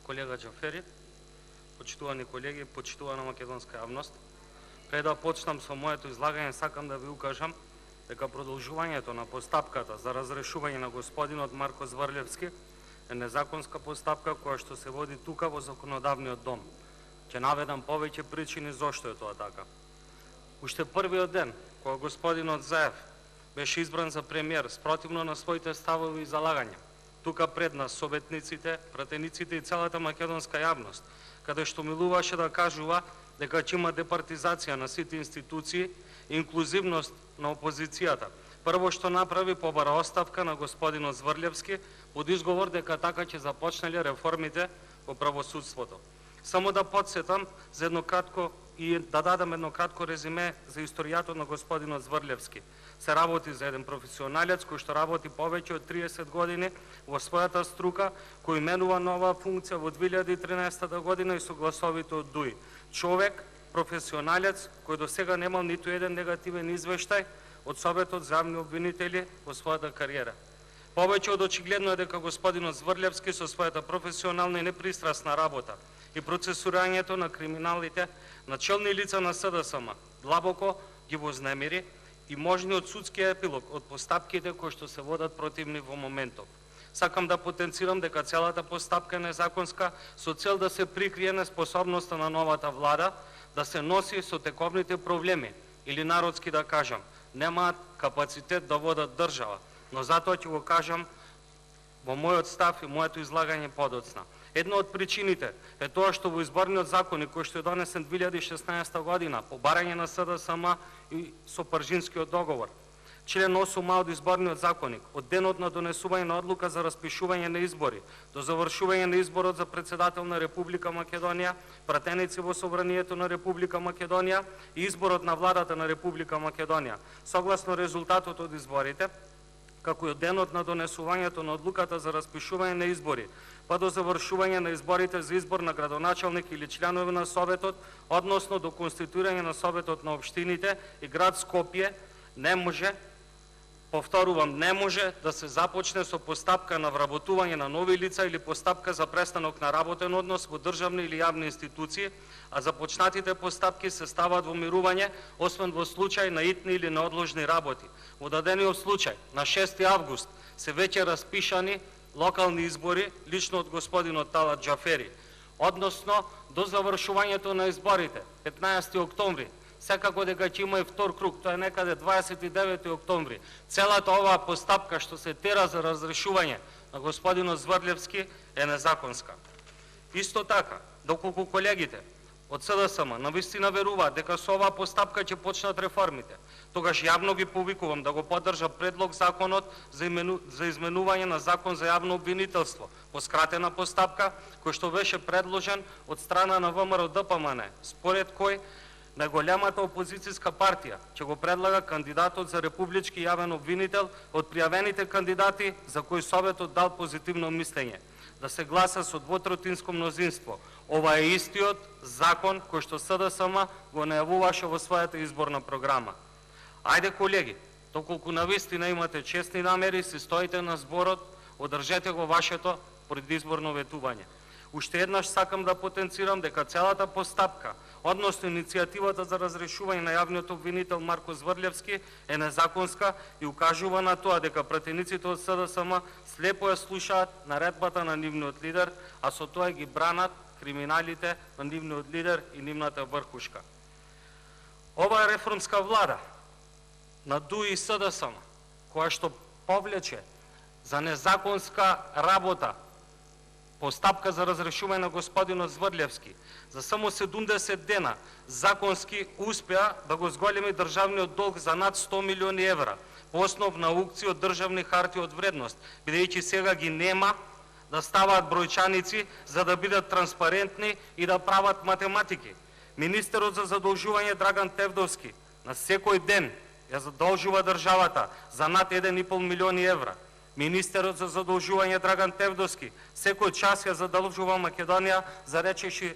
колега Џафери, почитувани колеги, почитувана македонска јавност. Пред да почнам со моето излагање, сакам да ви укажам дека продолжувањето на постапката за разрешување на господинот Марко Зврлевски е незаконска постапка која што се води тука во законодавниот дом. Ќе наведам повеќе причини зошто е тоа така. Уште првиот ден, кога господинот Заев беше избран за премиер, спротивно на своите ставови и залагања, тука пред нас советниците, пратениците и целата македонска јавност, каде што милуваше да кажува дека ќе има департизација на сите институции и инклузивност на опозицијата. Прво што направи, побара оставка на господинот Зврлевски под изговор дека така ќе започнеле реформите во правосудството. Само да подсетам за едно кратко и да дадам едно кратко резиме за историјата на господинот Зврлевски. Се работи за еден професионалец кој што работи повеќе од 30 години во својата струка, кој именува нова функција во 2013 година и согласовите од ДУИ. Човек, професионалец, кој до сега немал ниту еден негативен извештај од Советот за јавни обвинители во својата кариера. Повеќе од очигледно е дека господинот Зврлевски со својата професионална и непристрасна работа и процесирањето на криминалите на челни лица на СДСМ длабоко ги вознемири и можниот судски епилог од постапките кои што се водат против нив во моментов. Сакам да потенцирам дека целата постапка е незаконска со цел да се прикрие неспособноста на новата влада да се носи со тековните проблеми или народски да кажам, немаат капацитет да водат држава, но затоа ќе го кажам во мојот став и моето излагање подоцна. Една од причините е тоа што во изборниот законник кој што е донесен 2016 година по барање на СДСМ и со Пржинскиот договор, член 8а од изборниот законник, од денот на донесување на одлука за распишување на избори до завршување на изборот за председател на Република Македонија, пратеници во Собранието на Република Македонија и изборот на владата на Република Македонија, согласно резултатот од изборите, како и од денот на донесувањето на одлуката за распишување на избори, па до завршување на изборите за избор на градоначалник или членови на Советот, односно до конституирање на Советот на општините и град Скопје, не може, повторувам, не може да се започне со постапка на вработување на нови лица или постапка за престанок на работен однос во државни или јавни институции, а започнатите постапки се ставаат во мирување, освен во случај на итни или неодложни работи. Во дадениот случај, на 6 август, се веќе распишани локални избори, лично од господинот Талат Џафери. Односно, до завршувањето на изборите, 15 октомври, секако дека ќе има и втор круг, тоа е некаде 29 октомври. Целата оваа постапка што се тера за разрешување на господинот Зврлевски е незаконска. Исто така, доколку колегите од СДСМ навистина веруваат дека со оваа постапка ќе почнат реформите, тогаш јавно ги повикувам да го поддржа предлог законот за изменување на закон за јавно обвинителство по скратена постапка, кој што беше предложен од страна на ВМРО ДПМН, според кој најголемата опозицијска партија ќе го предлага кандидатот за републички јавен обвинител од пријавените кандидати за кои Советот дал позитивно мислење, да се гласа со двотретинско мнозинство. Ова е истиот закон кој што СДСМ го најавуваше во својата изборна програма. Ајде колеги, доколку навистина имате честни намери, си стоите на зборот, одржете го вашето предизборно ветување. Уште еднаш сакам да потенцирам дека целата постапка, односно иницијативата за разрешување на јавниот обвинител Марко Зврлевски е незаконска и укажува на тоа дека пратениците од СДСМ слепо ја слушаат наредбата на нивниот лидер, а со тоа ги бранат криминалите на нивниот лидер и нивната врхушка. Оваа реформска влада на ДУИ и СДСМ, која што повлече за незаконска работа постапка за разрешување на господинот Зврлевски, за само 70 дена законски успеа да го зголеми државниот долг за над 100 милиони евра по основ на аукција од државни харти од вредност, бидејќи сега ги нема да ставаат бројчаници за да бидат транспарентни и да прават математики. Министерот за задолжување Драган Тевдовски на секој ден ја задолжува државата за над 1,5 милиони евра. Министерот за задолжување Драган Тевдовски секој час ја задолжува Македонија за речиси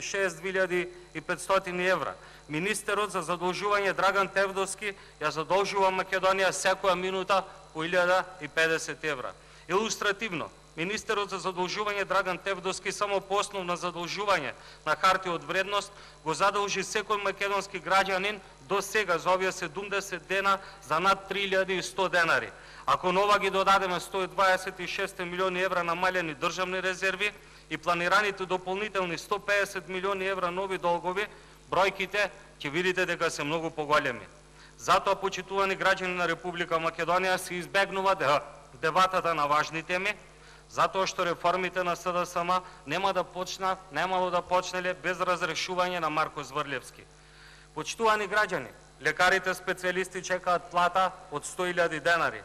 6.500 евра. Министерот за задолжување Драган Тевдовски ја задолжува Македонија секоја минута по 1.050 евра. Илустративно, Министерот за задолжување Драган Тевдовски само по основ на задолжување на хартија од вредност го задолжи секој македонски граѓанин до сега за овие 70 дена за над 3100 денари. Ако на ова ги додадеме 126 милиони евра намалени државни резерви и планираните дополнителни 150 милиони евра нови долгови, бројките ќе видите дека се многу поголеми. Затоа, почитувани граѓани на Република Македонија, се избегнува дебатата на важни теми, затоа што реформите на СДСМ немало да почнале без разрешување на Марко Зврлевски. Почитувани граѓани, лекарите специјалисти чекаат плата од 100.000 денари,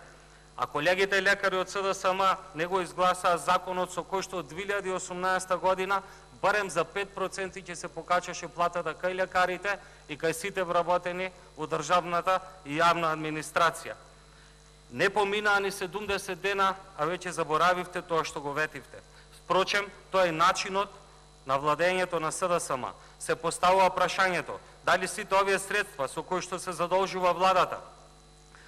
а колегите лекари од СДСМ не го изгласаа законот со кој што од 2018 година барем за 5% ќе се покачаше платата кај лекарите и кај сите вработени во државната и јавна администрација. Не поминаа ни 70 дена, а веќе заборавивте тоа што го ветивте. Впрочем, тоа е начинот на владењето на СДСМ. Се поставува прашањето дали сите овие средства со кои што се задолжува владата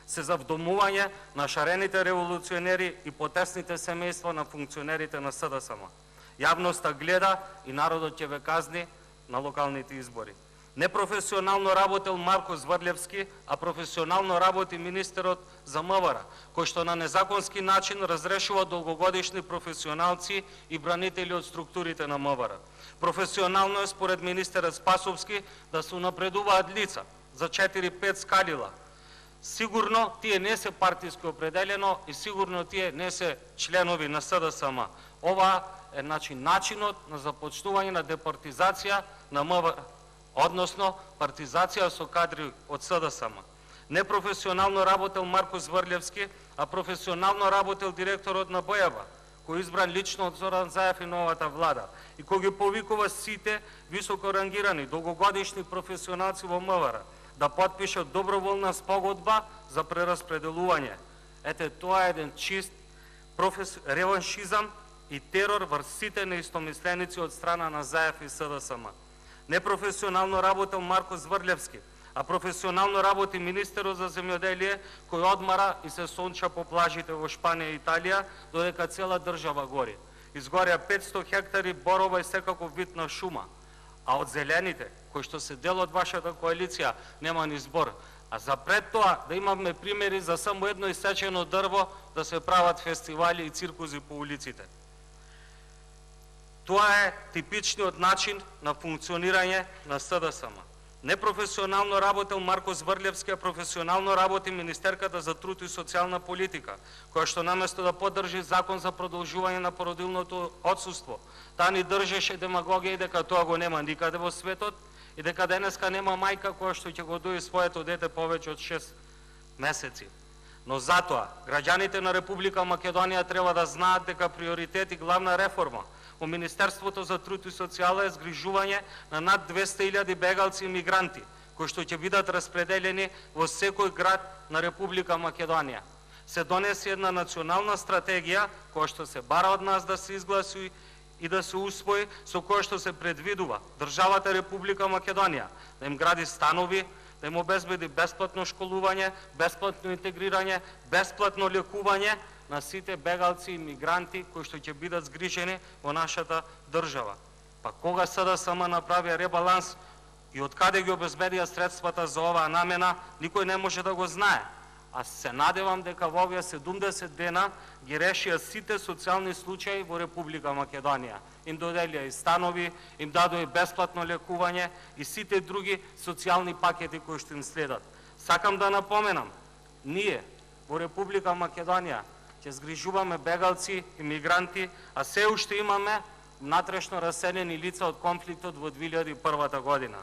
се за вдомување на шарените револуционери и потесните семејства на функционерите на СДСМ. Јавноста гледа и народот ќе ве казни на локалните избори. Непрофесионално работел Марко Зврлевски, а професионално работи министерот за МВР, кој што на незаконски начин разрешува долгогодишни професионалци и бранители од структурите на МВР. Професионално е според министерот Спасовски да се унапредуваат лица за 4-5 скалила. Сигурно тие не се партиски определено и сигурно тие не се членови на СДСМ. Ова е начинот на започнување на депортизација на МВР, односно партизација со кадри од СДСМ. Непрофесионално работел Марко Зврлевски, а професионално работел директорот на БОјАБА, кој избран лично од Зоран Заев и новата влада, и кој ги повикува сите високо рангирани, долгогодишни професионалци во МВР да потпишат доброволна спогодба за прераспределување. Ете, тоа е еден чист реваншизам и терор врз сите неистомисленици од страна на Заев и СДСМ. Непрофесионално работел Марко Зврлевски, а професионално работи министерот за земјоделие, кој одмара и се сонча по плажите во Шпанија и Италија, додека цела држава гори. Изгоря 500 хектари борова и секаков вид на шума. А од зелените, кои што се дел од вашата коалиција, нема ни збор. А за пред тоа да имаме примери за само едно исечено дрво да се прават фестивали и циркузи по улиците. Тоа е типичниот начин на функционирање на СДСМ. Непрофесионално работел Марко Зврлевски, а професионално работи Министерката за труд и социјална политика, која што наместо да поддржи закон за продолжување на породилното отсуство, таа ни држеше демагогија и дека тоа го нема никаде во светот и дека денеска нема мајка која што ќе го дои своето дете повеќе од 6 месеци. Но затоа, граѓаните на Република Македонија треба да знаат дека приоритет и главна реформа во Министерството за труд и социјала е згрижување на над 200.000 бегалци и мигранти, кои што ќе бидат распределени во секој град на Република Македонија. Се донесе една национална стратегија, која што се бара од нас да се изгласи и да се усвои, со која што се предвидува државата Република Македонија да им гради станови, да им обезбеди бесплатно школување, бесплатно интегрирање, бесплатно лекување на сите бегалци и мигранти кои што ќе бидат згрижени во нашата држава. Па кога СДСМ направи ребаланс и од каде ги обезбедија средствата за оваа намена, никој не може да го знае. А се надевам дека во овие 70 дена ги решија сите социјални случаи во Република Македонија. Им доделија и станови, им дадоа и бесплатно лекување и сите други социјални пакети кои што им следат. Сакам да напоменам, ние во Република Македонија ќе згрижуваме бегалци и мигранти, а се уште имаме внатрешно раселени лица од конфликтот во 2001 година.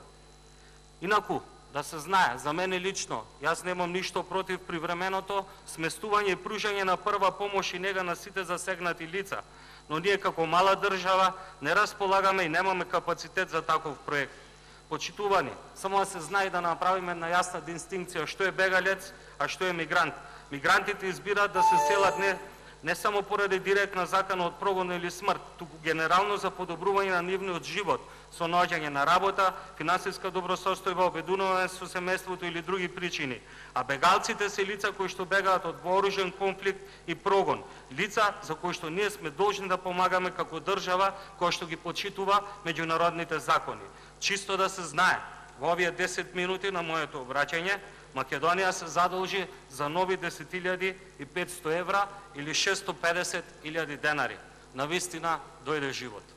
Инаку, да се знае, за мене лично, јас немам ништо против привременото сместување и пружање на прва помош и нега на сите засегнати лица, но ние како мала држава не располагаме и немаме капацитет за таков проект. Почитувани, само да се знае да направиме една јасна дистинкција што е бегалец, а што е мигрант. Мигрантите избираат да се селат не не само поради директна закана од прогон или смрт, туку генерално за подобрување на нивниот живот, со наоѓање на работа, финансиска добросостојба, обединување со семејството или други причини. А бегалците се лица кои што бегаат од вооружен конфликт и прогон, лица за кои што ние сме должни да помагаме како држава која што ги почитува меѓународните закони. Чисто да се знае, во овие 10 минути на моето обраќање, Македонија се задолжи за нови 10.500 евра или 650.000 денари. Навистина дојде живот.